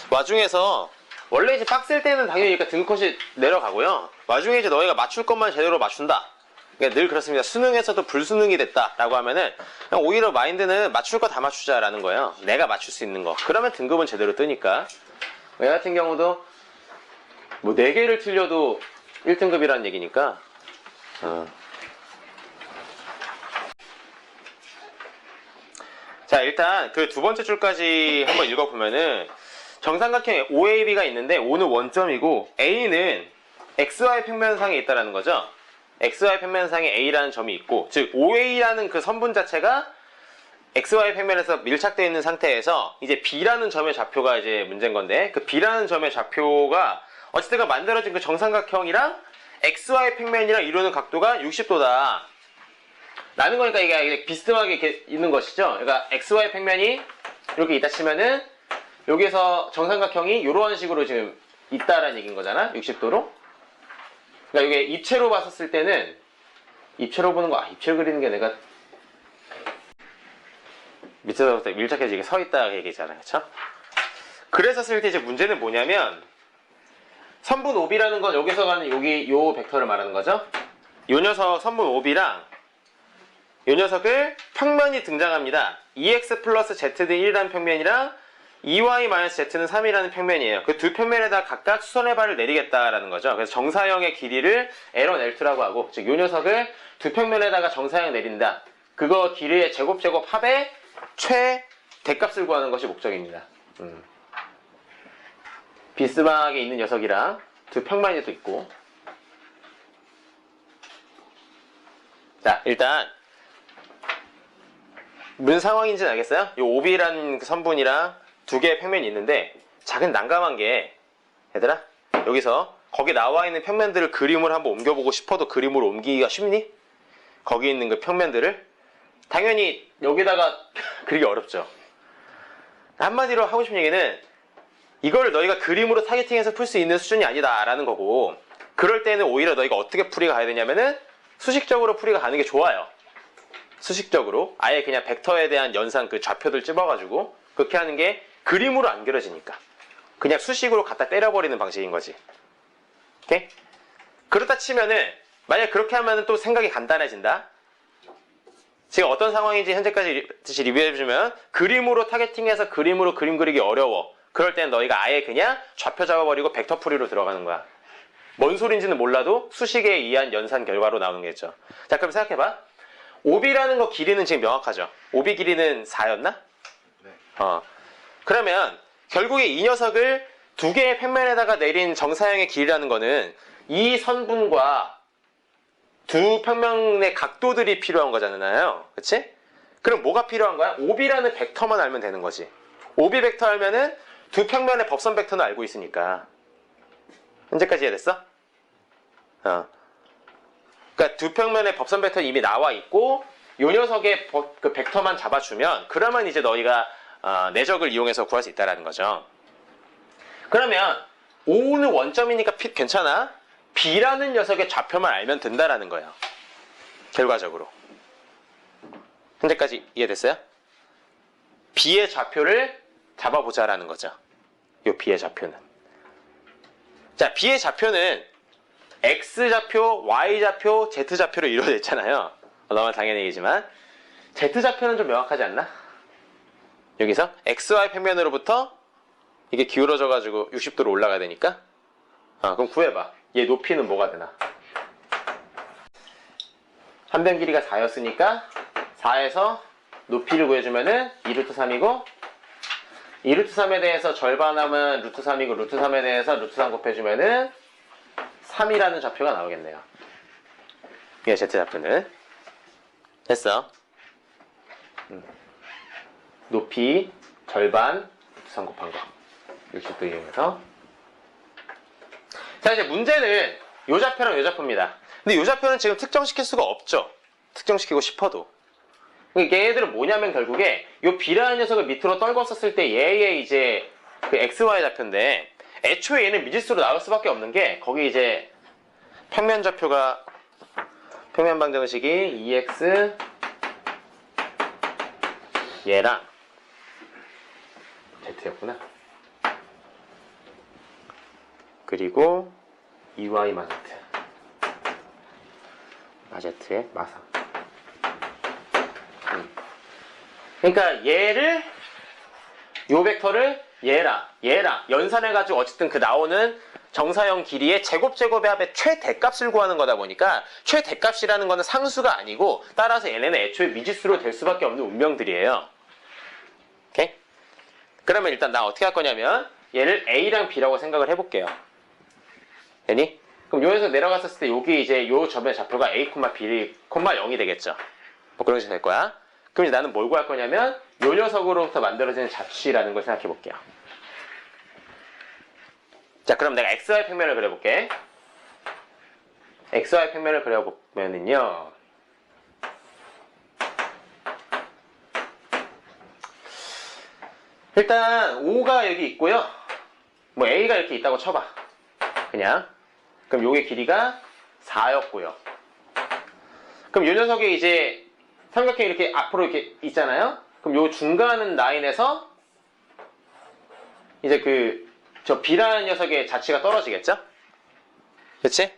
와중에서 원래 이제 빡셀 때는 당연히 그러니까 등급컷이 내려가고요. 와중에 이제 너희가 맞출 것만 제대로 맞춘다. 그러니까 늘 그렇습니다. 수능에서도 불수능이 됐다라고 하면은 그냥 오히려 마인드는 맞출 거 다 맞추자라는 거예요. 내가 맞출 수 있는 거. 그러면 등급은 제대로 뜨니까. 얘 같은 경우도 뭐 4개를 틀려도 1등급이라는 얘기니까. 자, 일단 그 두 번째 줄까지 한번 읽어보면은 정삼각형에 OAB가 있는데 O는 원점이고 A는 XY 평면상에 있다라는 거죠. XY 평면상에 A라는 점이 있고, 즉 OA라는 그 선분 자체가 XY 평면에서 밀착되어 있는 상태에서 이제 B라는 점의 좌표가 이제 문제인 건데, 그 B라는 점의 좌표가 어쨌든 만들어진 그 정삼각형이랑 XY 평면이랑 이루는 각도가 60도다 라는 거니까 이게 비스듬하게 이렇게 있는 것이죠. 그러니까 XY 평면이 이렇게 있다 치면은 여기에서 정삼각형이 이런 식으로 지금 있다라는 얘기인 거잖아. 60도로. 그러니까 이게 입체로 봤었을 때는 입체로 보는 거, 입체로 그리는 게 내가 밑에서부터 밀착해서 이게 서 있다 얘기잖아. 그쵸? 그래서 쓸 때 이제 문제는 뭐냐면 선분 OB라는 건 여기서 가는 여기 요 벡터를 말하는 거죠. 요 녀석 선분 OB랑 요 녀석을 평면이 등장합니다. EX 플러스 Z는 1이라는 평면이랑 EY 마이너스 Z는 3이라는 평면이에요. 그 두 평면에다 각각 수선의 발을 내리겠다라는 거죠. 그래서 정사형의 길이를 L1, L2라고 하고, 즉 요 녀석을 두 평면에다가 정사형 내린다. 그거 길이의 제곱 합의 최대값을 구하는 것이 목적입니다. 비스방하게 있는 녀석이랑 두 평면이 또 있고. 자, 일단 무슨 상황인지는 알겠어요? 이 OB라는 선분이랑 두 개의 평면이 있는데 작은 난감한 게, 얘들아 여기서 거기 나와 있는 평면들을 그림으로 한번 옮겨보고 싶어도 그림으로 옮기기가 쉽니? 거기 있는 그 평면들을 당연히 여기다가 그리기 어렵죠. 한마디로 하고 싶은 얘기는 이걸 너희가 그림으로 타겟팅해서 풀 수 있는 수준이 아니다 라는 거고, 그럴 때는 오히려 너희가 어떻게 풀이가 가야 되냐면은 수식적으로 풀이가 가는 게 좋아요. 수식적으로 아예 그냥 벡터에 대한 연산 그 좌표들 찝어가지고 그렇게 하는 게 그림으로 안 그려지니까 그냥 수식으로 갖다 때려버리는 방식인 거지. 오케이? 그렇다 치면은 만약 그렇게 하면은 또 생각이 간단해진다. 지금 어떤 상황인지 현재까지 다시 리뷰해주면 그림으로 타겟팅해서 그림으로 그림 그리기 어려워. 그럴 때는 너희가 아예 그냥 좌표 잡아버리고 벡터 풀이로 들어가는 거야. 뭔 소린지는 몰라도 수식에 의한 연산 결과로 나오는 거겠죠. 자, 그럼 생각해봐. OB라는 거 길이는 지금 명확하죠. OB 길이는 4였나? 네. 그러면 결국에 이 녀석을 두 개의 평면에다가 내린 정사형의 길이라는 거는 이 선분과 두 평면의 각도들이 필요한 거잖아요. 그치? 그럼 뭐가 필요한 거야? OB라는 벡터만 알면 되는 거지. OB 벡터 알면은 두 평면의 법선 벡터는 알고 있으니까. 현재까지 이해됐어? 그러니까 두 평면의 법선 벡터는 이미 나와 있고 요 녀석의 그 벡터만 잡아주면 그러면 이제 너희가 내적을 이용해서 구할 수 있다는 거죠. 그러면 O는 원점이니까 괜찮아. B라는 녀석의 좌표만 알면 된다라는 거예요. 결과적으로. 현재까지 이해됐어요? B의 좌표를 잡아보자라는 거죠. 요 B의 좌표는. 자, B의 좌표는 X좌표, Y좌표, Z좌표로 이루어져 있잖아요. 너무 당연한 얘기지만 Z좌표는 좀 명확하지 않나? 여기서 XY 평면으로부터 이게 기울어져가지고 60도로 올라가야 되니까 그럼 구해봐. 얘 높이는 뭐가 되나? 한 변 길이가 4였으니까 4에서 높이를 구해주면은 2루트 3이고 2루트 3에 대해서 절반하면 루트 3이고 루트 3에 대해서 루트 3 곱해주면은 3이라는 좌표가 나오겠네요. 이게 Z좌표는 됐어. 높이 절반 루트 3 곱한 거 60도 이용해서. 자, 이제 문제는 요 좌표랑 요 좌표입니다. 근데 요 좌표는 지금 특정시킬 수가 없죠. 특정시키고 싶어도. 얘네들은 뭐냐면 결국에 요 B라는 녀석을 밑으로 떨궜었을 때 얘의 이제 그 XY 좌표인데 애초에 얘는 미지수로 나올 수밖에 없는 게 거기 이제 평면 좌표가 평면 방정식이 EX 얘랑 Z였구나. 그리고 2y 마제트의 마상. 그러니까 얘를 요 벡터를 얘랑 연산해가지고 어쨌든 그 나오는 정사형 길이의 제곱의 합의 최대값을 구하는 거다 보니까 최대값이라는 거는 상수가 아니고 따라서 얘네는 애초에 미지수로 될 수밖에 없는 운명들이에요. 오케이? 그러면 일단 나 어떻게 할 거냐면 얘를 A랑 B라고 생각을 해볼게요. 되니? 그럼 여기서 내려갔을 때 여기 이제 요 점의 좌표가 A, B, 0이 되겠죠. 뭐 그런 식으로 될 거야. 그럼 이제 나는 뭘 구할 거냐면 요 녀석으로부터 만들어지는 잡식이라는 걸 생각해 볼게요. 자, 그럼 내가 XY 평면을 그려볼게. XY 평면을 그려보면은요. 일단 O가 여기 있고요. 뭐 A가 이렇게 있다고 쳐봐. 그냥. 그럼 요게 길이가 4였고요. 그럼 요 녀석이 이제 삼각형이 이렇게 앞으로 이렇게 있잖아요. 그럼 요 중간 라인에서 이제 저 B라는 녀석의 자치가 떨어지겠죠? 그치?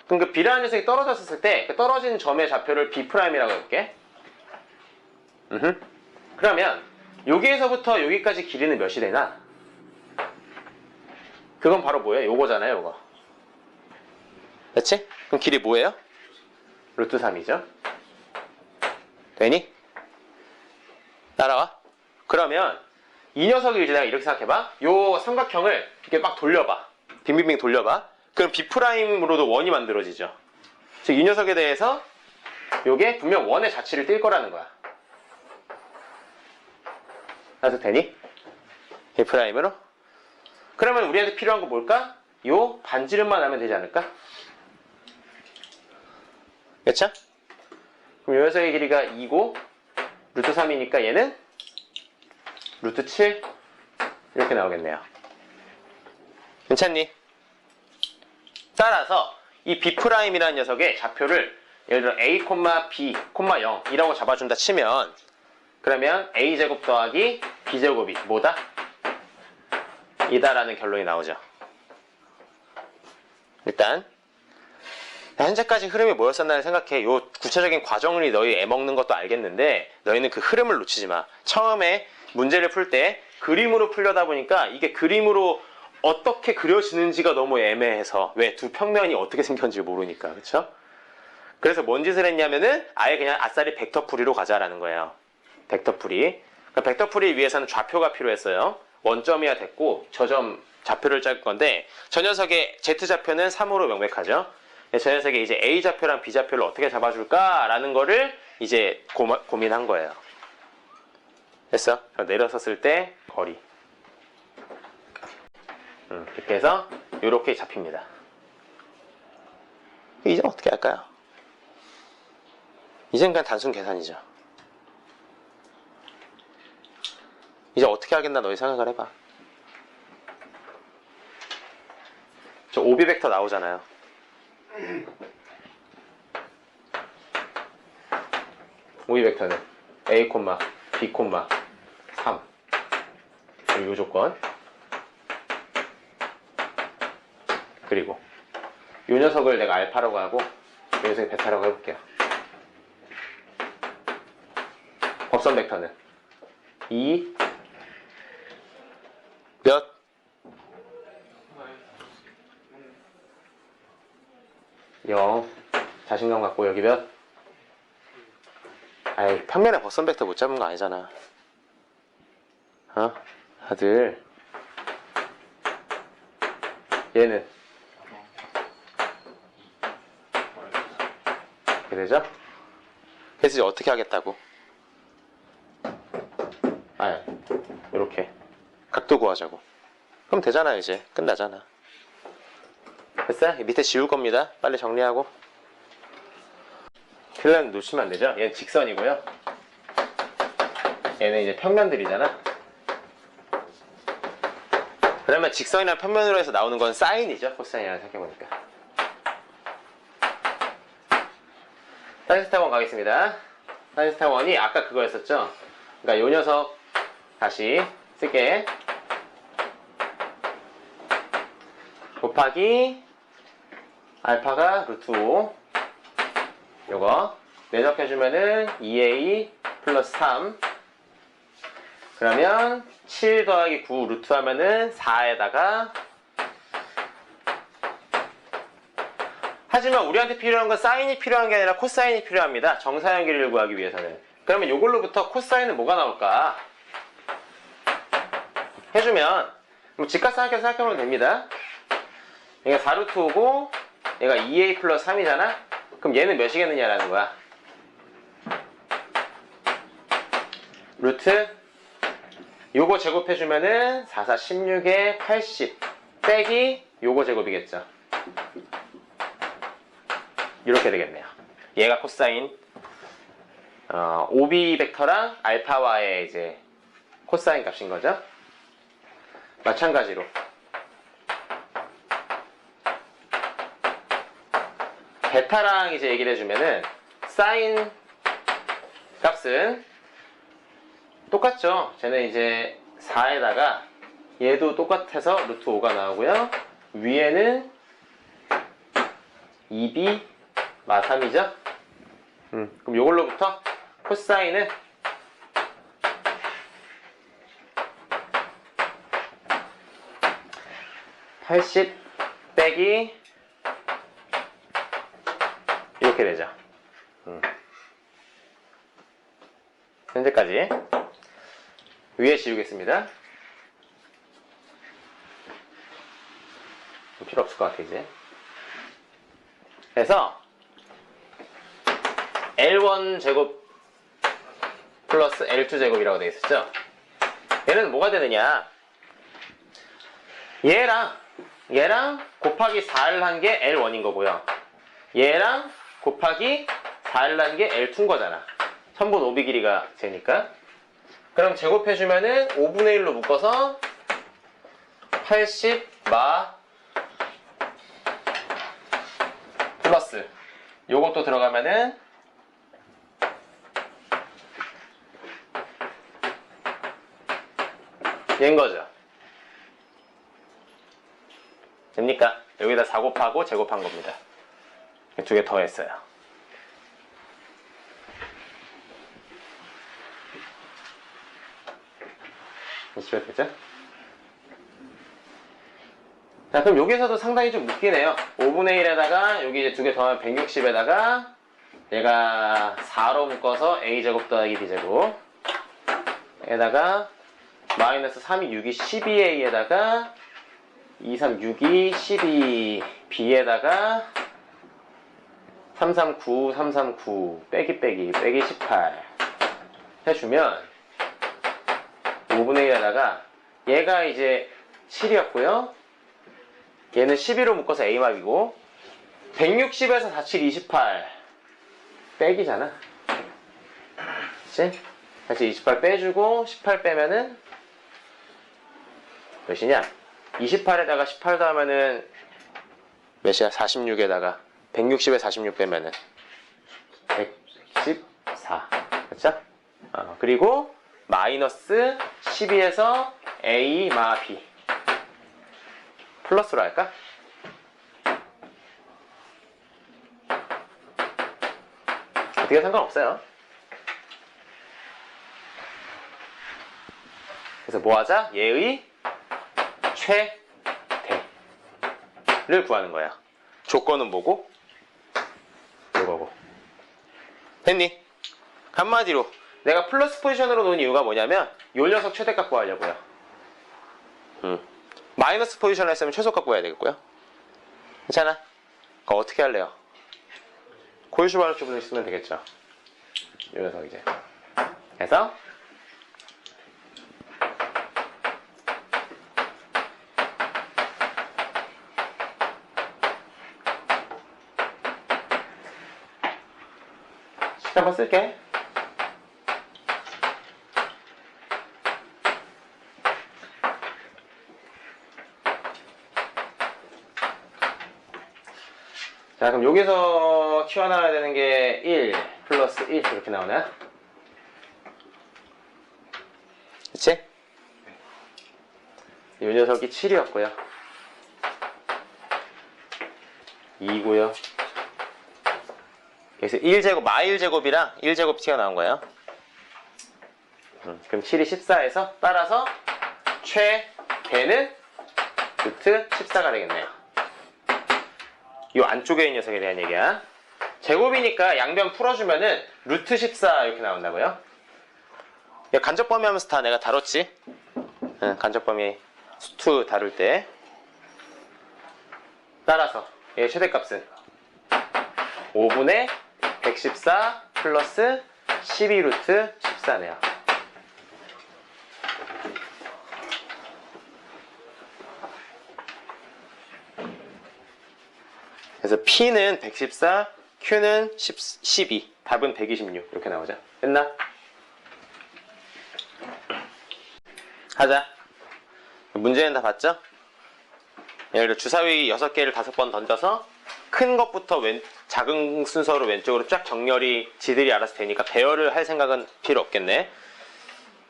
그럼 그 B라는 녀석이 떨어졌을 때 그 떨어진 점의 좌표를 B'이라고 해볼게. 그러면 여기에서부터 여기까지 길이는 몇이 되나? 그건 바로 뭐예요? 요거잖아요, 요거. 그치? 그럼 길이 뭐예요? 루트 3이죠. 되니? 따라와. 그러면 이 녀석을 이제 내가 이렇게 생각해봐. 요 삼각형을 이렇게 막 돌려봐. 빙빙빙 돌려봐. 그럼 B'으로도 원이 만들어지죠. 즉 이 녀석에 대해서 요게 분명 원의 자치를 띌 거라는 거야. 그래서 되니? B'으로? 그러면 우리한테 필요한 거 뭘까? 요 반지름만 하면 되지 않을까? 그쵸? 그럼 요 녀석의 길이가 2고 루트 3이니까 얘는 루트 7 이렇게 나오겠네요. 괜찮니? 따라서 이 B'이라는 녀석의 좌표를 예를 들어 A, B, 0이라고 잡아준다 치면 그러면 A제곱 더하기 B제곱이 뭐다? 이다라는 결론이 나오죠. 일단 현재까지 흐름이 뭐였었나 생각해. 요 구체적인 과정을 너희 애먹는 것도 알겠는데 너희는 그 흐름을 놓치지 마. 처음에 문제를 풀 때 그림으로 풀려다 보니까 이게 그림으로 어떻게 그려지는지가 너무 애매해서 왜? 두 평면이 어떻게 생겼는지 모르니까. 그쵸? 그래서 뭔 짓을 했냐면은 아예 그냥 아싸리 벡터풀이로 가자라는 거예요. 벡터풀이. 그러니까 벡터풀이 위해서는 좌표가 필요했어요. 원점이야 됐고 저 점 좌표를 짤 건데 저 녀석의 Z좌표는 3으로 명백하죠. 저 녀석의 이제 A좌표랑 B좌표를 어떻게 잡아줄까라는 거를 이제 고민한 거예요. 됐어? 내려섰을 때 거리. 이렇게 해서 이렇게 잡힙니다. 이제 어떻게 할까요? 이젠 그냥 단순 계산이죠. 이제 어떻게 하겠나 너희 생각을 해봐. 저 오비 벡터 나오잖아요. 오비 벡터는 A, B, 3 이 조건 그리고 이 녀석을 내가 알파라고 하고 이 녀석이 베타라고 해볼게요. 법선 벡터는 2 몇? 자신감 갖고 여기 몇? 아이 평면에 법선 벡터 못 잡은 거 아니잖아. 어? 아들 얘는 이렇게 되죠? 그래서 이제 어떻게 하겠다고? 이렇게 각도 구하자고. 그럼 되잖아. 이제 끝나잖아. 됐어요? 밑에 지울 겁니다. 빨리 정리하고. 필란 놓치면 안 되죠? 얘는 직선이고요. 얘는 이제 평면들이잖아. 그러면 직선이나 평면으로 해서 나오는 건 사인이죠. 코사인이라고 생각해보니까. 사인스타1 가겠습니다. 사인스타1이 아까 그거였었죠? 그러니까 요 녀석 다시 쓸게. 곱하기 알파가 루트 5 요거 내적해주면은 2a 플러스 3 그러면 7 더하기 9 루트 하면은 4에다가 하지만 우리한테 필요한 건 사인이 필요한 게 아니라 코사인이 필요합니다. 정사형 길이를 구하기 위해서는. 그러면 이걸로부터 코사인은 뭐가 나올까? 해주면 직각삼각형 생각해보면 됩니다. 얘가 4루트 5고 얘가 2a 플러스 3이잖아? 그럼 얘는 몇이겠느냐라는 거야. 루트 요거 제곱해주면은 4, 4, 16에 80 빼기 요거 제곱이겠죠. 이렇게 되겠네요. 얘가 코사인 OB 벡터랑 알파와의 이제 코사인 값인 거죠. 마찬가지로 베타랑 이제 얘기를 해주면은 사인 값은 똑같죠. 쟤는 이제 4에다가 얘도 똑같아서 루트 5가 나오고요. 위에는 2b 마 3이죠. 그럼 요걸로부터 코사인은 80 빼기 이렇게 되죠. 현재까지 위에 지우겠습니다. 필요 없을 것 같아 이제. 그래서 L1 제곱 플러스 L2 제곱이라고 되어 있었죠. 얘는 뭐가 되느냐? 얘랑 곱하기 4를 한 게 L1인 거고요. 얘랑 곱하기 4를 한 게 L2인 거잖아. 선분 OB 길이가 쟤니까. 그럼 제곱해주면은 5분의 1로 묶어서 80 마 플러스 요것도 들어가면은 얘인 거죠. 됩니까? 여기다 4 곱하고 제곱한 겁니다. 두 개 더했어요. 이렇게 되죠? 자, 그럼 여기서도 상당히 좀 웃기네요. 5분의 1에다가 여기 이제 두 개 더하면 160에다가 얘가 4로 묶어서 a제곱 더하기 b제곱 에다가 마이너스 3이 6이 12a에다가 2, 3, 6이 12b에다가 3, 3, 9, 3, 3, 9 빼기 18 해주면 5분의 1에다가 얘가 이제 7이었고요. 얘는 12로 묶어서 a맙이고 160에서 4, 7, 28 빼기잖아. 그치? 다시 28 빼주고 18 빼면은 몇이냐? 28에다가 18 더하면은 몇이야? 46에다가 160에 46 빼면은 114. 그쵸? 그리고 마이너스 12에서 a 마 b 플러스로 할까? 어떻게 상관없어요. 그래서 뭐 하자? 얘의 최대를 구하는 거야. 조건은 뭐고? 이거고. 됐니? 한마디로 내가 플러스 포지션으로 놓은 이유가 뭐냐면 요 녀석 최대값 구하려고요. 마이너스 포지션을 했으면 최소값 구해야 되겠고요. 괜찮아? 그거 어떻게 할래요? 고유슈바르츠분을 쓰면 되겠죠. 요 녀석 이제. 그래서 한번 쓸게. 자, 그럼 여기서 튀어나와야 되는 게 1 플러스 1 이렇게 나오네. 그치? 이 녀석이 7이었고요. 2고요. 그래서 1제곱, 마1제곱이랑 1제곱 튀어나온 거예요. 그럼 7이 14에서 따라서 최대는 루트 14가 되겠네요. 이 안쪽에 있는 녀석에 대한 얘기야. 제곱이니까 양변 풀어주면은 루트 14 이렇게 나온다고요. 간접범위 하면서 다 내가 다뤘지? 간접범위 수투 다룰 때. 따라서 얘 최대값은 5분의 114 플러스 12루트 14네요. 그래서 P는 114, Q는 12, 답은 126 이렇게 나오죠. 됐나? 하자. 문제는 다 봤죠? 예를 들어 주사위 6개를 5번 던져서 큰 것부터 작은 순서로 왼쪽으로 쫙 정렬이 지들이 알아서 되니까 배열을 할 생각은 필요 없겠네.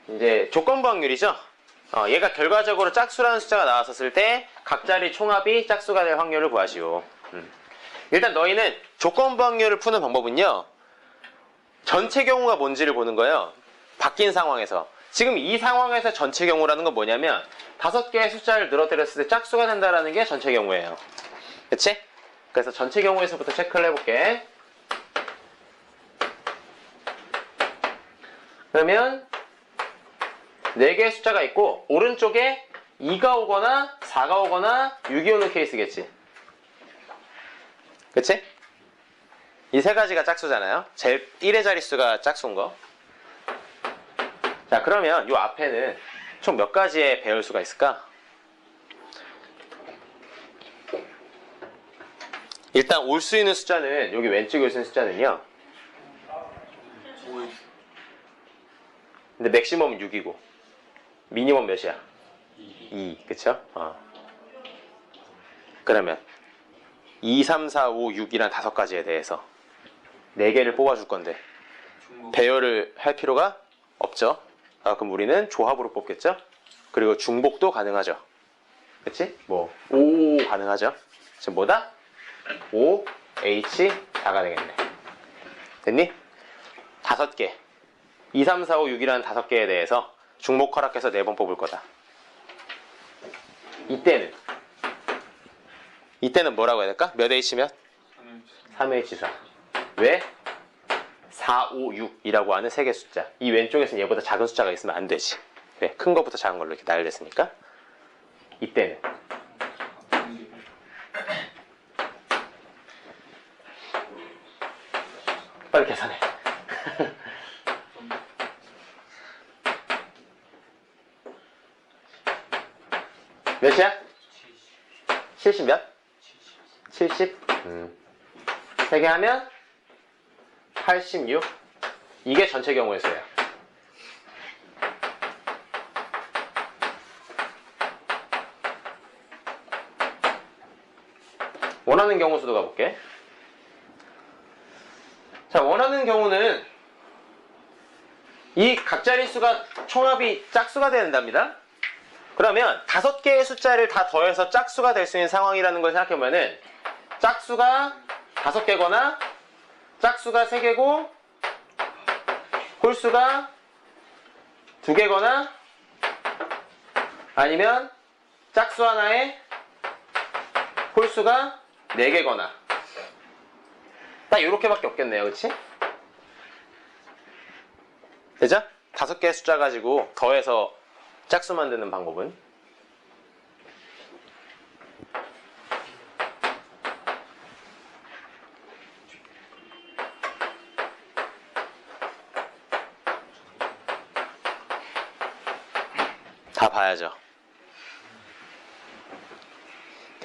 이제 조건부 확률이죠. 얘가 결과적으로 짝수라는 숫자가 나왔었을 때 각자리 총합이 짝수가 될 확률을 구하시오. 일단 너희는 조건부 확률을 푸는 방법은요, 전체 경우가 뭔지를 보는 거예요. 바뀐 상황에서. 지금 이 상황에서 전체 경우라는 건 뭐냐면 5개의 숫자를 늘어뜨렸을 때 짝수가 된다라는 게 전체 경우예요. 그치? 그래서 전체 경우에서부터 체크를 해볼게. 그러면 4개의 숫자가 있고 오른쪽에 2가 오거나 4가 오거나 6이 오는 케이스겠지. 그치? 이 세 가지가 짝수잖아요. 제일 1의 자릿수가 짝수인 거. 자, 그러면 이 앞에는 총 몇 가지의 배열수가 있을까? 일단 올 수 있는 숫자는, 여기 왼쪽에 올 수 있는 숫자는요, 근데 맥시멈은 6이고 미니멈 몇이야? 2, 그쵸? 그러면 2, 3, 4, 5, 6이란 5가지에 대해서 4개를 뽑아줄 건데 배열을 할 필요가 없죠. 그럼 우리는 조합으로 뽑겠죠? 그리고 중복도 가능하죠. 그치? 뭐 O 가능하죠. 지금 뭐다? O, H, 4가 되겠네. 됐니? 5개 2, 3, 4, 5, 6이라는 5개에 대해서 중복 허락해서 4번 뽑을 거다. 이때는 뭐라고 해야 될까? 몇 H면? 3H4. 왜? 4, 5, 6이라고 하는 3개 숫자. 이 왼쪽에서는 얘보다 작은 숫자가 있으면 안 되지. 왜? 큰 것부터 작은 걸로 이렇게 나열됐으니까. 이때는 빨리 계산해. 몇이야? 70 몇? 70? 3개 하면 86. 이게 전체 경우의 수예요. 원하는 경우 수도 가볼게. 자, 원하는 경우는 이 각자리 수가 총합이 짝수가 된답니다. 그러면 5개의 숫자를 다 더해서 짝수가 될 수 있는 상황이라는 걸 생각해보면은 짝수가 5개거나 짝수가 3개고 홀수가 2개거나 아니면 짝수 하나에 홀수가 4개거나 딱 요렇게밖에 없겠네요. 그치? 되죠? 5개의 숫자 가지고 더해서 짝수 만드는 방법은 다 봐야죠.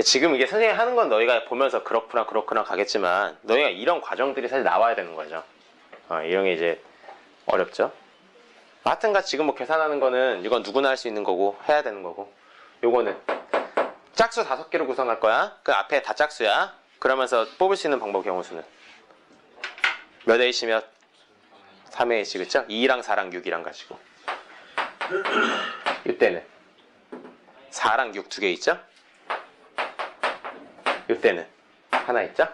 지금 이게 선생님이 하는 건 너희가 보면서 그렇구나 가겠지만 너희가 이런 과정들이 사실 나와야 되는 거죠. 이런 게 이제 어렵죠. 하여튼간 지금 뭐 계산하는 거는 이건 누구나 할 수 있는 거고 해야 되는 거고, 요거는 짝수 5개로 구성할 거야. 그 앞에 다 짝수야. 그러면서 뽑을 수 있는 방법 경우수는 몇 H 몇? 3H 그쵸? 2랑 4랑 6이랑 가지고 이때는 4랑 6 2개 있죠? 이때는 하나 있죠?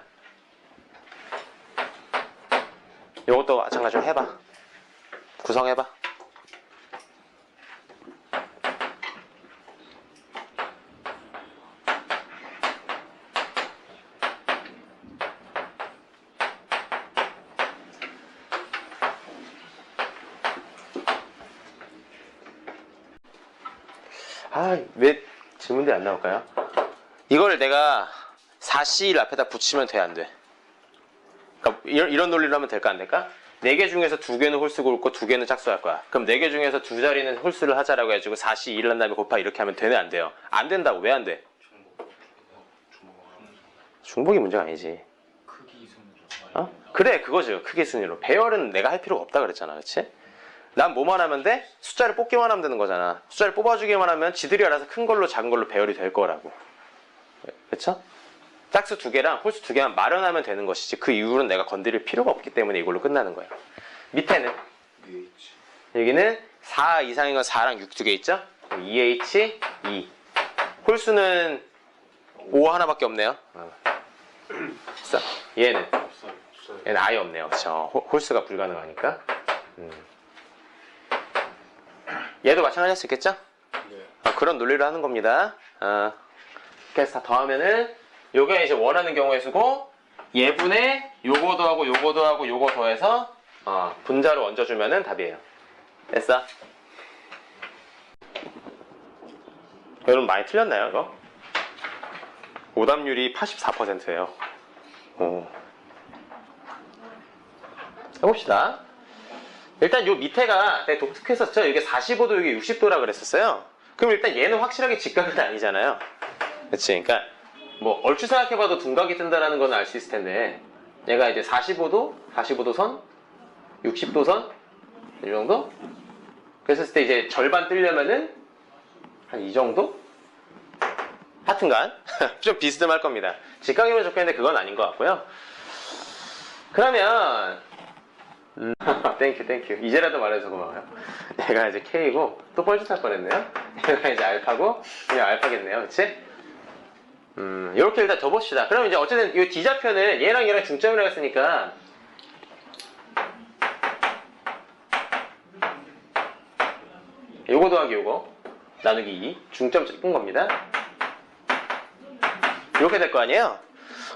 요것도 마찬가지로 해봐. 구성해봐. 왜 질문들이 안 나올까요? 이걸 내가 4C1 앞에다 붙이면 돼, 안 돼? 그러니까 이런 논리로 하면 될까, 안 될까? 4개 중에서 2개는 홀수고 옳고 2개는 짝수할 거야. 그럼 4개 중에서 2자리는 홀수를 하자라고 해가지고 4C1 한 다음에 곱하기 이렇게 하면 되네, 안 돼요? 안 된다고. 왜 안 돼? 중복이 문제가 아니지. 어? 그래, 그거죠. 크기 순위로. 배열은 내가 할 필요가 없다 그랬잖아, 그렇지? 난 뭐만 하면 돼? 숫자를 뽑기만 하면 되는 거잖아. 숫자를 뽑아주기만 하면 지들이 알아서 큰 걸로 작은 걸로 배열이 될 거라고. 그렇죠? 짝수 2개랑 홀수 2개만 마련하면 되는 것이지 그 이후로는 내가 건드릴 필요가 없기 때문에 이걸로 끝나는 거야. 밑에는 여기는 4 이상인 건 4랑 6 2개 있죠? 2H, 2. 홀수는 5 하나밖에 없네요. 얘는 아예 없네요. 그렇죠? 홀수가 불가능하니까. 얘도 마찬가지 할 수 있겠죠? 네. 그런 논리로 하는 겁니다. 그래서 다 더하면은 요게 이제 원하는 경우의 수고 얘분에 요거 더하고 요거 더하고 요거 더해서 분자로 얹어주면은 답이에요. 됐어? 여러분 많이 틀렸나요 이거? 오답률이 84%예요. 해봅시다. 일단 요 밑에가 내가 독특했었죠. 이게 45도 이게 60도라 그랬었어요. 그럼 일단 얘는 확실하게 직각은 아니잖아요. 그치? 그러니까 뭐 얼추 생각해봐도 둔각이 뜬다라는 건 알 수 있을 텐데 얘가 이제 45도 선, 60도 선, 이 정도? 그랬을 때 이제 절반 뜨려면은 한 이 정도? 하여튼간 좀 비스듬할 겁니다. 직각이면 좋겠는데 그건 아닌 것 같고요. 그러면 땡큐 이제라도 말해서 고마워요. 얘가 이제 K고 또 뻘짓할 뻔했네요. 얘가 이제 알파고 그냥 알파겠네요. 그치? 이렇게 일단 둬봅시다. 그럼 이제 어쨌든 이 D좌표는 얘랑 중점이라고 했으니까 요거 더하기 요거 나누기 2 중점 찍은 겁니다. 이렇게 될 거 아니에요?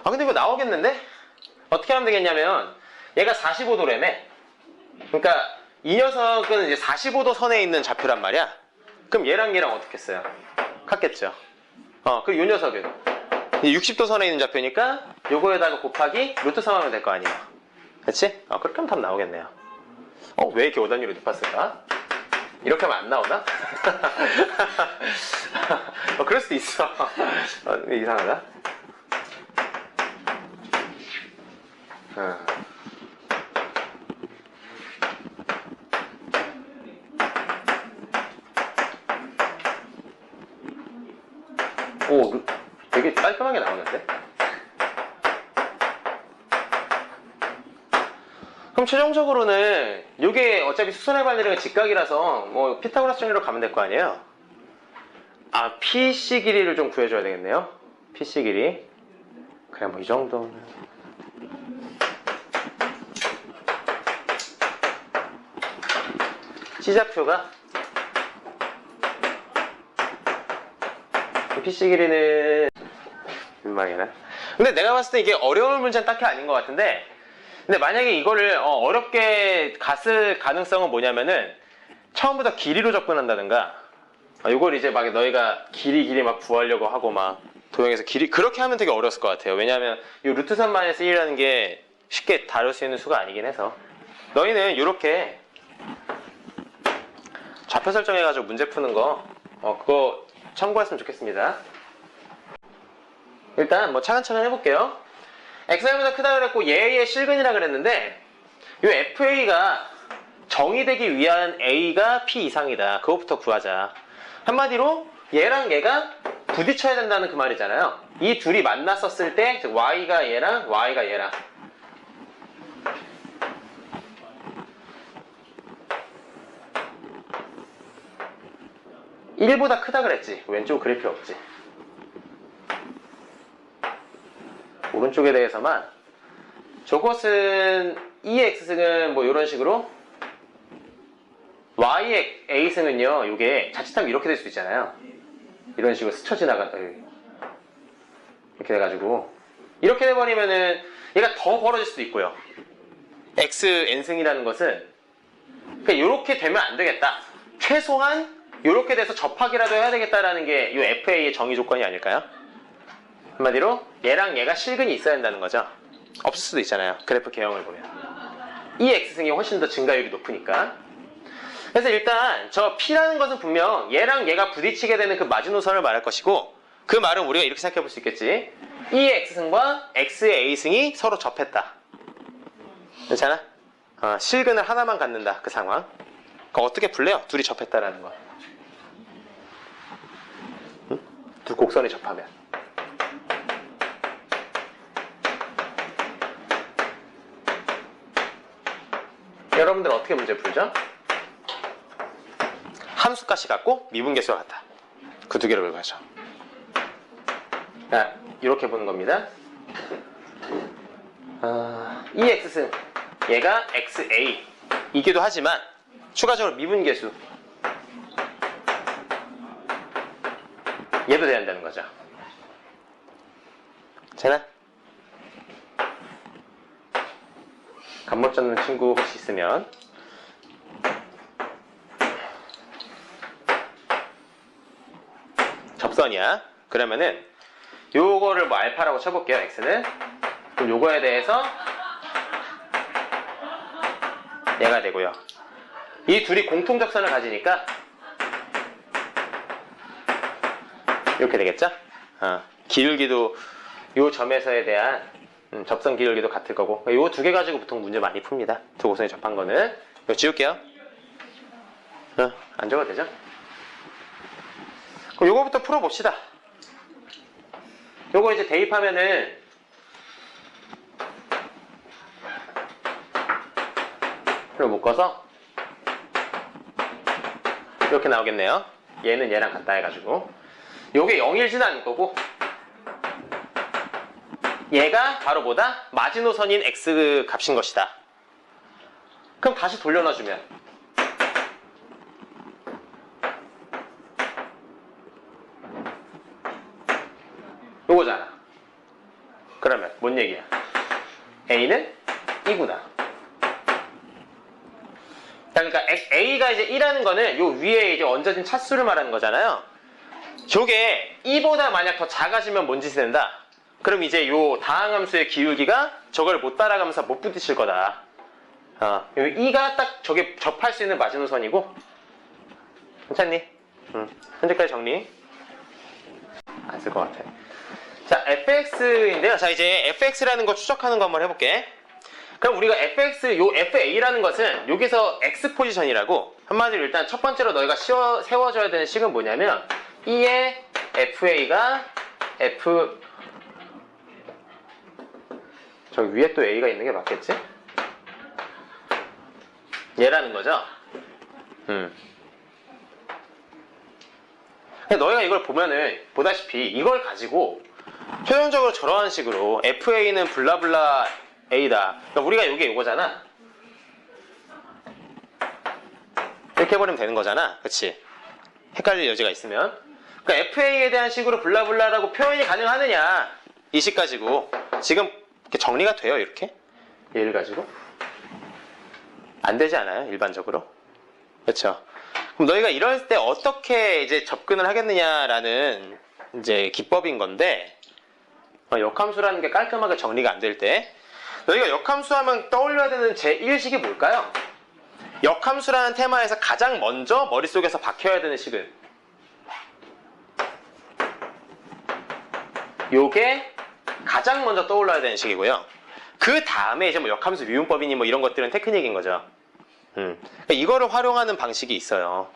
근데 이거 나오겠는데? 어떻게 하면 되겠냐면 얘가 45도라며. 그러니까 이 녀석은 이제 45도 선에 있는 좌표란 말이야. 그럼 얘랑 어떻게 써요? 같겠죠. 그리고 이 녀석은 60도 선에 있는 좌표니까 요거에다가 곱하기 루트 3 하면 될 거 아니에요. 그치? 그렇게 하면 답 나오겠네요. 왜 이렇게 오답률이 높았을까? 이렇게 하면 안 나오나? 그럴 수도 있어. 이상하다. 오, 되게 깔끔하게 나오는데? 그럼 최종적으로는 이게 어차피 수선의 반대력은 직각이라서 뭐 피타고라스 정리로 가면 될 거 아니에요? PC 길이를 좀 구해줘야 되겠네요. PC 길이. 그래 뭐 이 정도는. C좌표가 PC 길이는 민망해나? 근데 내가 봤을 때 이게 어려운 문제는 딱히 아닌 것 같은데 근데 만약에 이거를 어렵게 갔을 가능성은 뭐냐면은 처음부터 길이로 접근한다든가 이걸 이제 막 너희가 길이 막 구하려고 하고 막 도형에서 길이 그렇게 하면 되게 어려웠을 것 같아요. 왜냐하면 이 루트 3-1이라는 게 쉽게 다룰 수 있는 수가 아니긴 해서 너희는 이렇게 좌표 설정해가지고 문제 푸는 거 그거 참고했으면 좋겠습니다. 일단 뭐 차근차근 해볼게요. xy보다 크다 그랬고 얘의 실근이라 그랬는데 이 FA가 정의되기 위한 A가 P 이상이다. 그것부터 구하자. 한마디로 얘랑 얘가 부딪혀야 된다는 그 말이잖아요. 이 둘이 만났었을 때 즉 Y가 얘랑 Y가 얘랑 1보다 크다 그랬지. 왼쪽 그릴 필요 없지. 오른쪽에 대해서만 저것은 EX승은 뭐 이런 식으로 Y의 A승은요 요게 자칫하면 이렇게 될 수도 있잖아요. 이런 식으로 스쳐 지나가 이렇게 돼가지고 이렇게 돼버리면은 얘가 더 벌어질 수도 있고요. XN승이라는 것은 그러니까 이렇게 되면 안 되겠다. 최소한 이렇게 돼서 접하기라도 해야 되겠다라는 게 이 FA의 정의 조건이 아닐까요? 한마디로 얘랑 얘가 실근이 있어야 한다는 거죠. 없을 수도 있잖아요. 그래프 개형을 보면 이 X승이 훨씬 더 증가율이 높으니까. 그래서 일단 저 P라는 것은 분명 얘랑 얘가 부딪히게 되는 그 마지노선을 말할 것이고, 그 말은 우리가 이렇게 생각해 볼 수 있겠지. 이 X승과 X의 A승이 서로 접했다. 괜찮아? 실근을 하나만 갖는다. 그 상황. 그럼 어떻게 풀래요? 둘이 접했다라는 거. 응? 두 곡선이 접하면. 여러분들 어떻게 문제 풀죠? 함수값이 같고 미분계수가 같다. 그 두 개를 외워야죠. 자, 이렇게 보는 겁니다. 이 X승, 얘가 XA 이기도 하지만 추가적으로 미분계수 얘도 돼야 한다는 거죠. 되나? 간못 잡는 친구 혹시 있으면 접선이야. 그러면은 요거를 뭐 알파라고 쳐볼게요. X는. 그럼 요거에 대해서 얘가 되고요. 이 둘이 공통접선을 가지니까 이렇게 되겠죠? 기울기도 요 점에서에 대한 접선 기울기도 같을 거고, 요 두 개 가지고 보통 문제 많이 풉니다. 두 곡선이 접한 거는. 이거 지울게요. 안 적어도 되죠? 그럼 요거부터 풀어봅시다. 요거 이제 대입하면은 이걸 묶어서 이렇게 나오겠네요. 얘는 얘랑 같다 해가지고 요게 0일지는 않을 거고, 얘가 바로 뭐다? 마지노선인 X 값인 것이다. 그럼 다시 돌려놔주면 요거잖아. 그러면 뭔 얘기야? A는 2구나. 그러니까 A가 이제 1하는 거는 요 위에 이제 얹어진 차수를 말하는 거잖아요. 저게 2보다 만약 더 작아지면 뭔 짓이 된다? 그럼 이제 요 다항함수의 기울기가 저걸 못 따라가면서 못 부딪힐 거다. 요 2가 딱 저게 접할 수 있는 마지노선이고. 괜찮니? 현재까지 정리 안 쓸 것 같아. 자, fx인데요. 자, 이제 fx라는 거 추적하는 거 한번 해볼게. 그럼 우리가 fx, 요 fa라는 것은 여기서 x 포지션이라고, 한마디로 일단 첫 번째로 너희가 세워줘야 되는 식은 뭐냐면, E의 fa가 저기 위에 또 a가 있는 게 맞겠지? 얘라는 거죠. 너희가 이걸 보면은 보다시피 이걸 가지고 최종적으로 저러한 식으로 FA는 블라블라 A다. 그러니까 우리가 이게 이거잖아. 이렇게 해버리면 되는 거잖아. 그치? 헷갈릴 여지가 있으면. 그러니까 FA에 대한 식으로 블라블라라고 표현이 가능하느냐. 이 식 가지고. 지금 이렇게 정리가 돼요, 이렇게? 얘를 가지고. 안 되지 않아요, 일반적으로? 그렇죠? 그럼 너희가 이럴 때 어떻게 이제 접근을 하겠느냐라는 이제 기법인 건데, 역함수라는 게 깔끔하게 정리가 안 될 때, 너희가 역함수 하면 떠올려야 되는 제1식이 뭘까요? 역함수라는 테마에서 가장 먼저 머릿속에서 박혀야 되는 식은 요게 가장 먼저 떠올라야 되는 식이고요. 그 다음에 이제 뭐 역함수 미분법이니 뭐 이런 것들은 테크닉인 거죠. 그러니까 이거를 활용하는 방식이 있어요.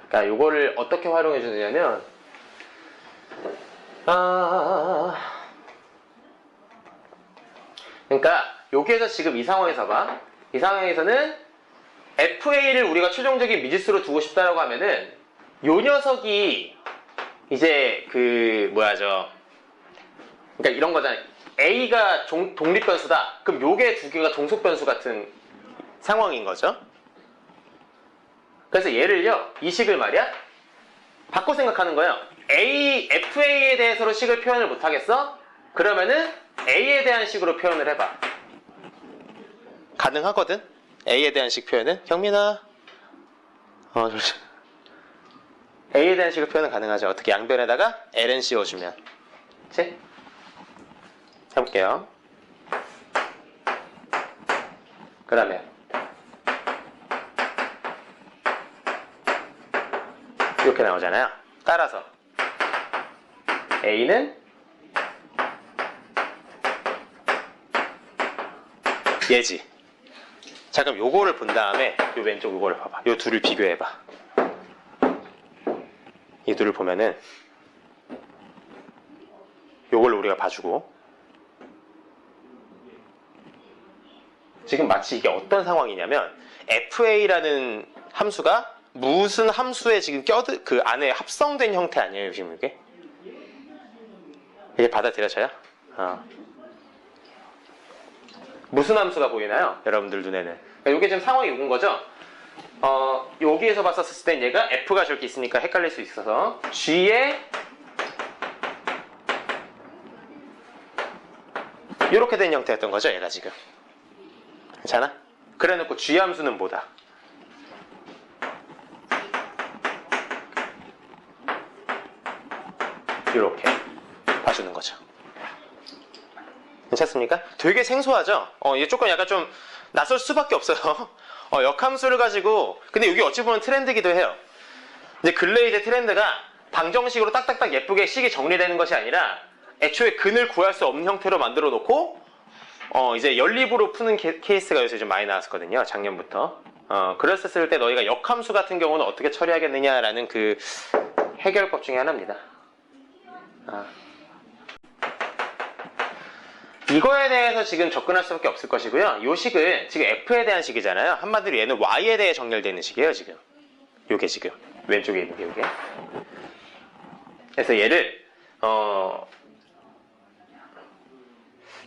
그러니까 요거를 어떻게 활용해 주느냐면, 그러니까 여기에서 지금 이 상황에서 봐. 이 상황에서는 FA를 우리가 최종적인 미지수로 두고 싶다라고 하면은 요 녀석이 이제 그 그러니까 이런 거잖아요. A가 독립 변수다. 그럼 요게 두 개가 종속 변수 같은 상황인 거죠. 그래서 얘를요, 이 식을 말이야, 바꿔 생각하는 거예요. FA에 대해서로 식을 표현을 못 하겠어? 그러면은 A에 대한 식으로 표현을 해봐. 가능하거든? A에 대한 식 표현은? 경민아. 그렇지. A에 대한 식을 표현은 가능하죠. 어떻게? 양변에다가 ln 씌워주면. 그치? 해볼게요. 그러면 이렇게 나오잖아요. 따라서 A는 얘지. 자, 그럼 요거를 본 다음에 요 왼쪽 요거를 봐봐. 요 둘을 비교해봐. 이 둘을 보면은 요걸 우리가 봐주고, 지금 마치 이게 어떤 상황이냐면 FA라는 함수가 무슨 함수에 지금 그 안에 합성된 형태 아니에요, 지금 이게? 이게 받아들여져요? 무슨 함수가 보이나요? 여러분들 눈에는. 그러니까 이게 지금 상황이 온 거죠? 여기에서 봤었을 땐 얘가 F가 저렇게 있으니까 헷갈릴 수 있어서 G에 이렇게 된 형태였던 거죠, 얘가 지금. 괜찮아? 그래 놓고 G 함수는 뭐다? 이렇게 봐주는 거죠. 괜찮습니까? 되게 생소하죠? 이게 조금 약간 좀 낯설 수밖에 없어요. 역함수를 가지고, 근데 여기 어찌 보면 트렌드기도 해요. 이제 근래 이제 트렌드가 방정식으로 딱딱딱 예쁘게 식이 정리되는 것이 아니라 애초에 근을 구할 수 없는 형태로 만들어 놓고 이제 연립으로 푸는 케이스가 요새 좀 많이 나왔었거든요. 작년부터. 그랬었을 때 너희가 역함수 같은 경우는 어떻게 처리하겠느냐라는 그 해결법 중에 하나입니다. 이거에 대해서 지금 접근할 수밖에 없을 것이고요. 이 식은 지금 F에 대한 식이잖아요. 한마디로 얘는 Y에 대해 정렬되어 있는 식이에요, 지금. 요게 지금. 왼쪽에 있는 게 요게. 그래서 얘를,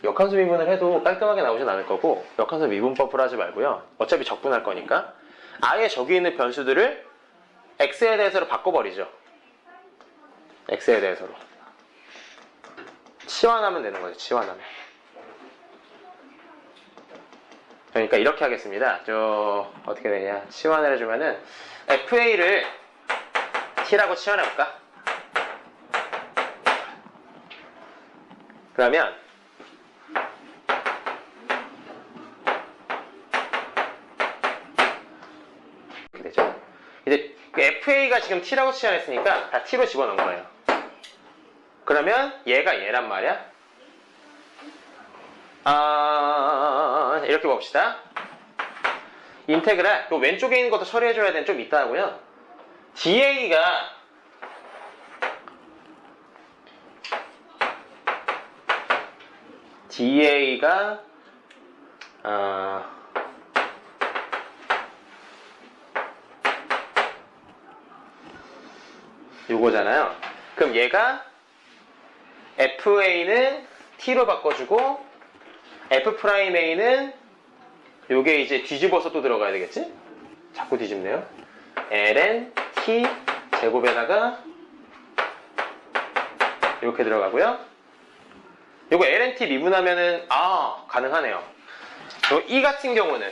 역함수 미분을 해도 깔끔하게 나오진 않을 거고, 역함수 미분법을 하지 말고요. 어차피 적분할 거니까, 아예 저기 있는 변수들을 X에 대해서로 바꿔버리죠. X에 대해서로. 치환하면 되는 거죠, 치환하면. 그러니까 이렇게 하겠습니다. 어떻게 되냐. 치환을 해주면은, FA를 T라고 치환해볼까? 그러면, 이렇게 되죠. 이제 FA가 지금 T라고 치환했으니까 다 T로 집어넣은 거예요. 그러면 얘가 얘란 말이야. 이렇게 봅시다. 인테그랄, 그 왼쪽에 있는 것도 처리해줘야 되는 좀 있다 하고요. DA가 요거잖아요. 그럼 얘가 FA는 T로 바꿔주고 F'A는 요게 이제 뒤집어서 또 들어가야 되겠지? 자꾸 뒤집네요. ln T 제곱에다가 이렇게 들어가고요. 요거 ln T 미분하면은 가능하네요. 요 E 같은 경우는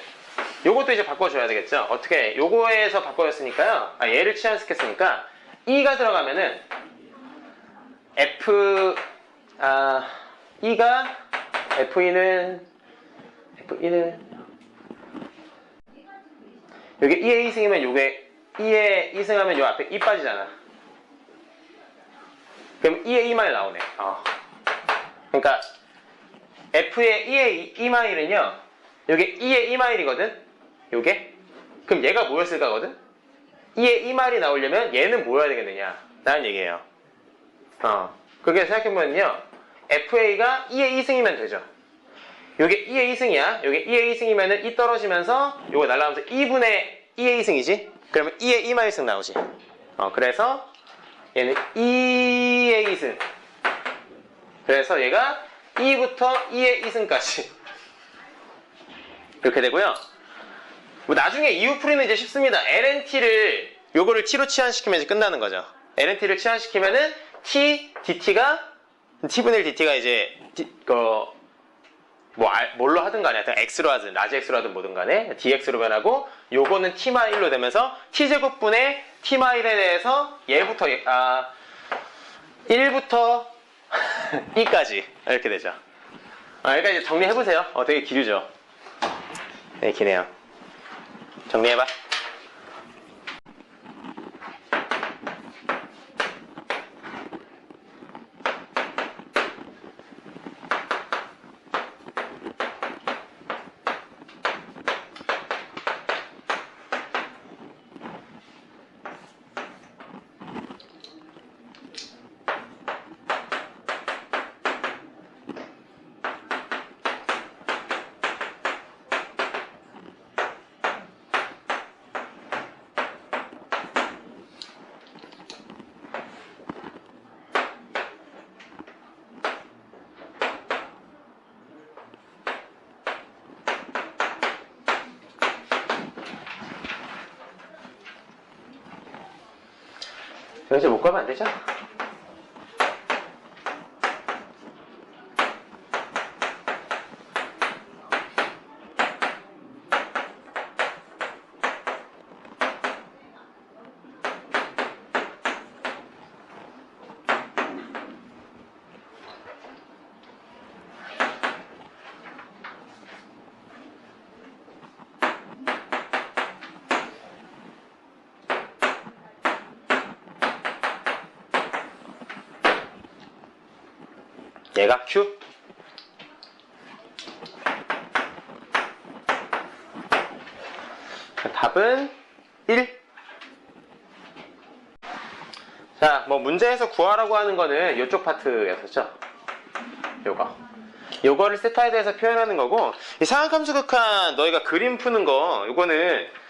요것도 이제 바꿔줘야 되겠죠? 어떻게? 요거에서 바꿔줬으니까요. 얘를 치환시켰으니까 E가 들어가면은 E가 F는 여기 2에 2승이면 요게 2에 2승하면 요 앞에 2 빠지잖아. 그럼 2에 2마일 나오네. 그러니까 F의 2에 2마일은요 요게 2에 2마일이거든. 요게 그럼 얘가 뭐였을까거든. 2에 2마일이 나오려면 얘는 뭐여야 되겠느냐 라는 얘기예요. 그게 생각해보면요 FA가 2에 2승이면 되죠. 요게 2에 2승이야. 요게 2에 2승이면은 2 떨어지면서 요거 날라가면서 2분의 2에 2승이지. 그러면 2에 2마일승 나오지. 그래서 얘는 2에 2승 그래서 얘가 2부터 2의 2승까지 이렇게 되고요. 뭐 나중에 이후 풀이는 이제 쉽습니다. lnt를 요거를 t로 치환시키면 이제 끝나는 거죠. lnt를 치환시키면은 t dt가 t분의 1 dt가 이제 뭘로 하든 간에 하여튼 x로 하든 라지 x로 하든 뭐든 간에 dx로 변하고 요거는 t-1로 되면서 t제곱분의 t-1에 대해서 얘부터 1부터 2까지 이렇게 되죠. 그러니까 이제 정리해보세요. 되게 길죠? 네, 기네요. 정리해봐. 이제 못 가면 안 되죠? 얘가 Q. 답은 1. 자, 뭐 문제에서 구하라고 하는 거는 이쪽 파트였었죠. 요거를 세타에 대해서 표현하는 거고, 이 상악함수 극한 너희가 그림 푸는 거 요거는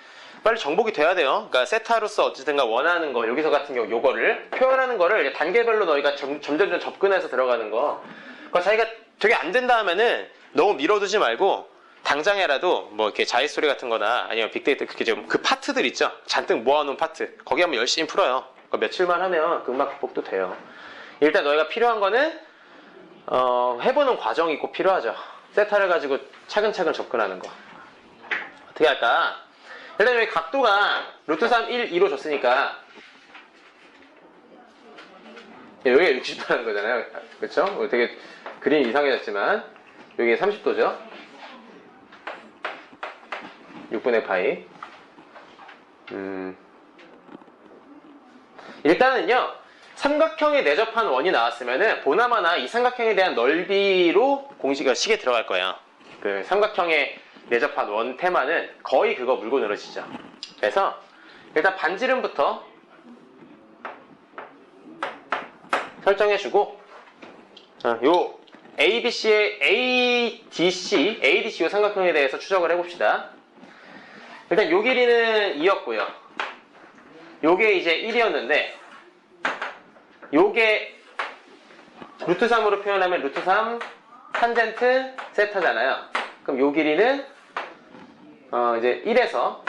빨리 정복이 돼야 돼요. 그러니까 세타로서 어쨌든가 원하는 거, 여기서 같은 경우 요거를 표현하는 거를 단계별로 너희가 점점 접근해서 들어가는 거. 그러니까 자기가 되게 안 된다 하면은 너무 밀어두지 말고 당장에라도 뭐 이렇게 자릿소리 같은 거나 아니면 빅데이터 그렇게 좀 그 파트들 있죠. 잔뜩 모아놓은 파트. 거기 한번 열심히 풀어요. 그러니까 며칠만 하면 금방 극복도 돼요. 일단 너희가 필요한 거는 해보는 과정이 꼭 필요하죠. 세타를 가지고 차근차근 접근하는 거. 어떻게 할까? 일단 여기 각도가 루트 3, 1, 2로 줬으니까 여기가 60도라는 거잖아요. 그쵸? 되게 그림이 이상해졌지만 여기 30도죠? 6분의 파이. 일단은요, 삼각형에 내접한 원이 나왔으면은 보나마나 이 삼각형에 대한 넓이로 식에 들어갈 거예요. 그 삼각형에 내접한 원 테마는 거의 그거 물고 늘어지죠. 그래서 일단 반지름부터 설정해주고 요 ADC 요 삼각형에 대해서 추적을 해봅시다. 일단 요 길이는 2였고요. 요게 이제 1이었는데 요게 루트 3으로 표현하면 루트 3 탄젠트 세타잖아요. 그럼 요 길이는 이제 1에서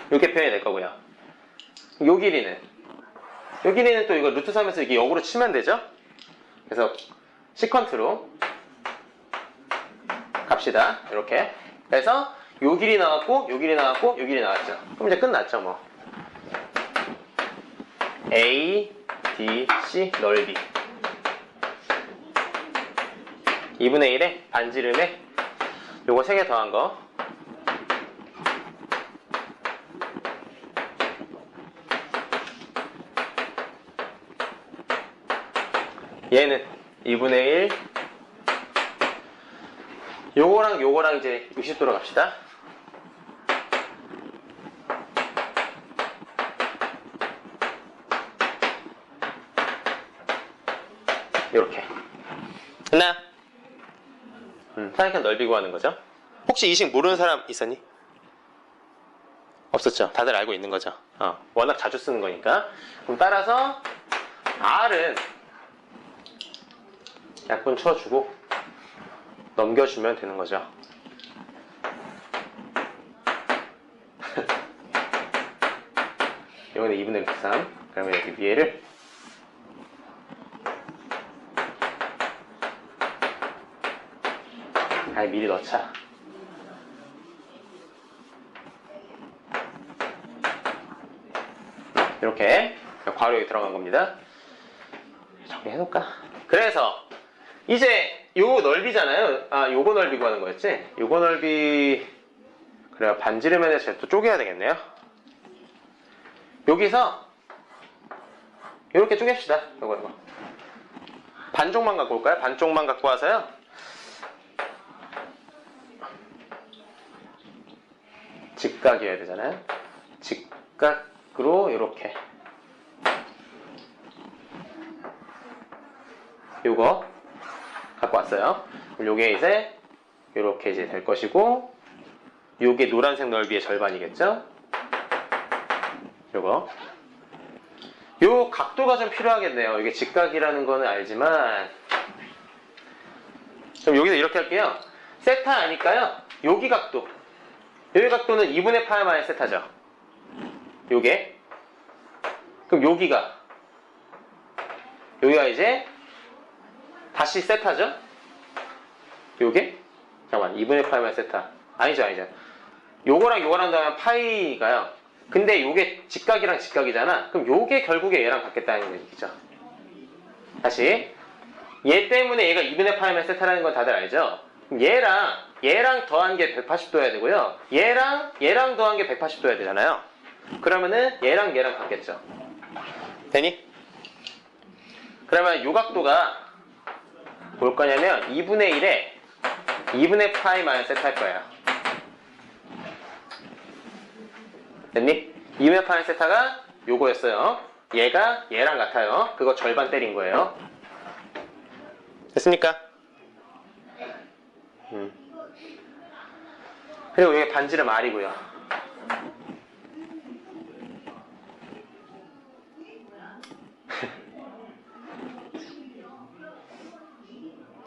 이렇게 표현이 될 거고요. 요 길이는 또 이거 루트 3에서 이게 역으로 치면 되죠? 그래서 시컨트로 갑시다. 이렇게. 그래서 요 길이 나왔고, 요 길이 나왔고, 요 길이 나왔죠. 그럼 이제 끝났죠, 뭐. A, D, C 넓이 2분의 1에 반지름에 요거 3개 더한 거 얘는 2분의 1 요거랑 이제 60도로 갑시다. 요렇게 됐나? 삼각형 넓이 구하는 거죠. 혹시 이 식 모르는 사람 있었니? 없었죠. 다들 알고 있는 거죠. 워낙 자주 쓰는 거니까. 그럼 따라서 R은 약분 쳐주고 넘겨주면 되는 거죠. 이거는 2분의 루트 3. 그러면 여기 위에를 아예 미리 넣자. 이렇게 괄호에 들어간 겁니다. 정리해놓을까? 그래서 이제 요 넓이잖아요. 아, 요거 넓이 구하는 거였지? 요거 넓이. 그래요. 반지름에 제가 또 쪼개야 되겠네요. 여기서 이렇게 쪼갭시다. 이거 반쪽만 갖고 올까요? 반쪽만 갖고 와서요. 직각이어야 되잖아요. 직각으로 이렇게 요거 갖고 왔어요. 요게 이제 이렇게 이제 될 것이고, 요게 노란색 넓이의 절반이겠죠? 요거. 요 각도가 좀 필요하겠네요. 이게 직각이라는 거는 알지만. 그럼 여기서 이렇게 할게요. 세타 아니까요. 여기 각도. 여기 각도는 2분의 파이 마이너스 세타죠. 요게. 그럼 여기가 이제 다시 세타죠? 요게? 잠깐만, 2분의 파이 마이너스 세타. 아니죠. 요거랑 요거랑 다음에 파이가요. 근데 요게 직각이랑 직각이잖아. 그럼 요게 결국에 얘랑 같겠다는 얘기죠. 다시. 얘 때문에 얘가 2분의 파이 마이너스 세타라는 건 다들 알죠? 얘랑 더한 게 180도여야 되고요. 얘랑 더한 게 180도여야 되잖아요. 그러면은 얘랑 같겠죠. 되니? 그러면 요 각도가 뭘 거냐면 2분의 1에 2분의 파이 마이너스 세타 할 거예요. 됐니? 2분의 파이 마이너스 세타가 요거였어요. 얘가 얘랑 같아요. 그거 절반 때린 거예요. 됐습니까? 그리고 이게 반지름 R이고요.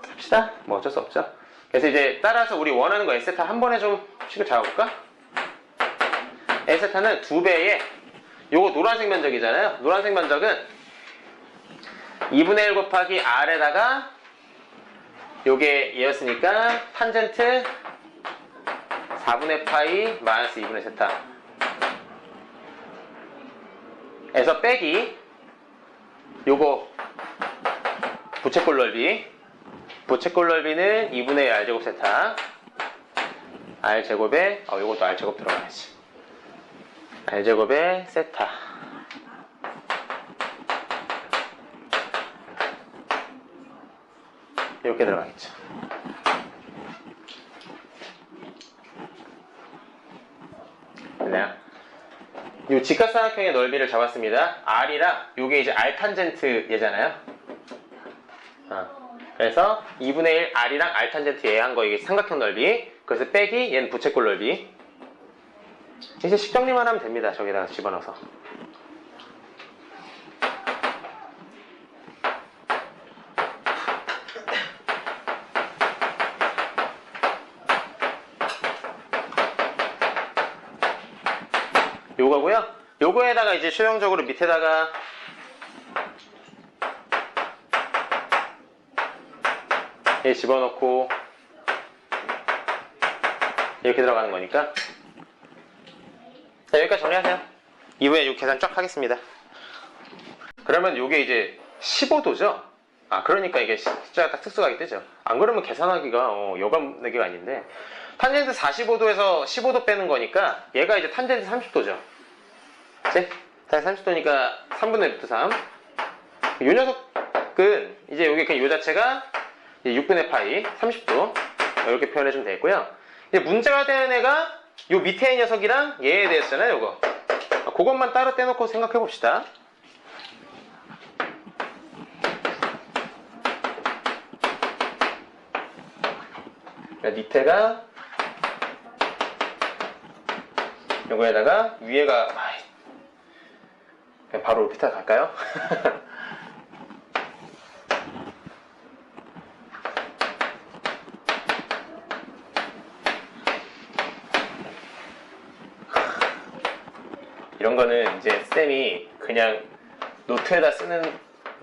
합시다. 뭐 어쩔 수 없죠. 그래서 이제 따라서 우리 원하는 거 S세타 한 번에 좀 식을 잡아볼까? S세타는 2배의 요거 노란색 면적이잖아요. 노란색 면적은 2분의 1 곱하기 R에다가 요게 얘였으니까 탄젠트 4분의 파이 마이너스 2분의 세타 에서 빼기 요거 부채꼴 넓이. 부채꼴 넓이는 2분의 1 R제곱 세타. R제곱에 요것도 R제곱 들어가야지. R제곱에 세타. 이렇게 들어가겠죠. 됐나요? 이 직각삼각형의 넓이를 잡았습니다. R이랑 요게 이제 R 탄젠트 얘잖아요. 그래서 2분의 1 R이랑 R 탄젠트 얘 한 거 이게 삼각형 넓이. 그래서 빼기 얘는 부채꼴 넓이. 이제 식정리만 하면 됩니다. 저기다가 집어넣어서. 요거고요. 요거에다가 이제 수용적으로 밑에다가 얘 집어넣고 이렇게 들어가는 거니까. 자, 여기까지 정리하세요. 이후에 요 계산 쫙 하겠습니다. 그러면 요게 이제 15도죠? 그러니까 이게 숫자가 딱 특수하게 뜨죠. 안 그러면 계산하기가 여감 내기가 아닌데, 탄젠트 45도에서 15도 빼는 거니까 얘가 이제 탄젠트 30도죠. 그치? 탄젠트 30도니까 3분의 루트 3. 요 녀석은 이제 여기 그냥 요 자체가 이제 6분의 파이 30도 이렇게 표현해주면 되겠고요. 이제 문제가 되는 애가 요 밑에 녀석이랑 얘에 대해서잖아요. 요거 그것만 따로 떼놓고 생각해 봅시다. 밑에가 요거에다가 위에가 그냥 바로 밑에 갈까요? 이런 거는 이제 쌤이 그냥 노트에다 쓰는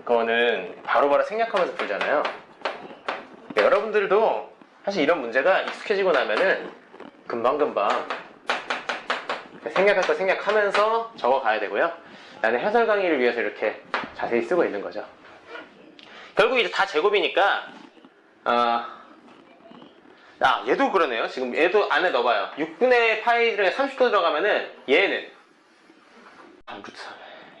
거는 바로바로 생략하면서 풀잖아요. 여러분들도 사실 이런 문제가 익숙해지고 나면은 금방금방 생략할 거 생략하면서 적어가야 되고요. 나는 해설 강의를 위해서 이렇게 자세히 쓰고 있는 거죠. 결국 이제 다 제곱이니까 얘도 그러네요. 지금 얘도 안에 넣어봐요. 6분의 파이를 30도 들어가면은 얘는 루트 3.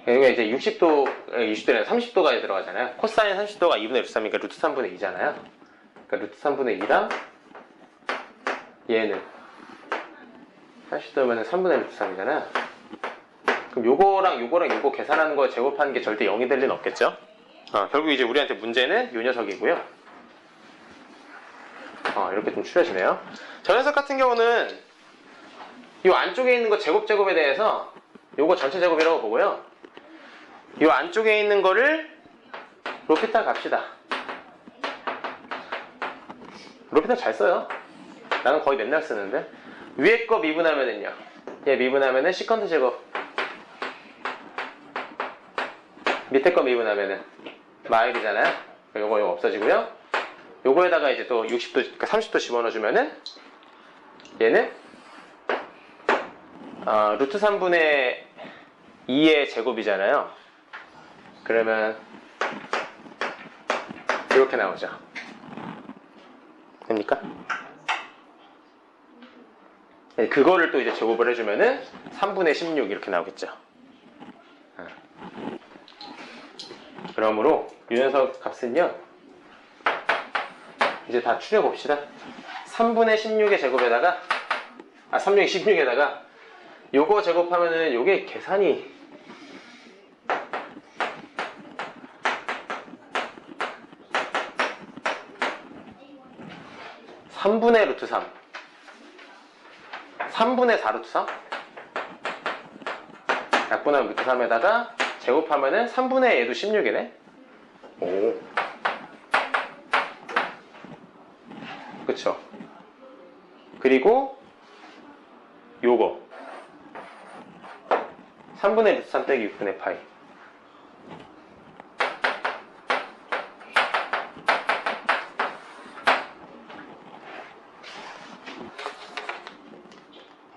여기가 이제 60도에 30도가 들어가잖아요. 코사인 30도가 2분의 루트 3이니까 루트 3분의 2잖아요. 그러니까 루트 3분의 2랑 얘는 80도면 3분의 루트 3이잖아요. 그럼 요거랑 요거 계산하는 거 제곱하는 게 절대 0이 될 리는 없겠죠? 결국 이제 우리한테 문제는 요 녀석이고요. 이렇게 좀 추려지네요. 저 녀석 같은 경우는 요 안쪽에 있는 거 제곱에 대해서 요거 전체 제곱이라고 보고요. 요 안쪽에 있는 거를 로피탈 갑시다. 로피탈 잘 써요. 나는 거의 맨날 쓰는데. 위에 거 미분하면은요. 얘 미분하면은 시컨트 제곱. 밑에 거 미분하면은 마일이잖아요. 요거 없어지고요. 요거에다가 이제 또 60도, 그러니까 30도 집어넣어주면은 얘는 루트 3분의 2의 제곱이잖아요. 그러면 이렇게 나오죠. 됩니까? 네, 그거를 또 이제 제곱을 해주면은 3분의 16 이렇게 나오겠죠. 그러므로 이 녀석 값은요, 이제 다 추려봅시다. 3분의 16의 제곱에다가 3분의 16에다가 요거 제곱하면은 요게 계산이 (3분의 루트 3) 3분의 4 루트 3? 약분하면 루트 3에다가 제곱하면은 3분의 얘도 16이네? 오. 그쵸? 그리고 요거 3분의 루트 3 빼기 6분의 파이.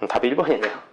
답이 1번이네요.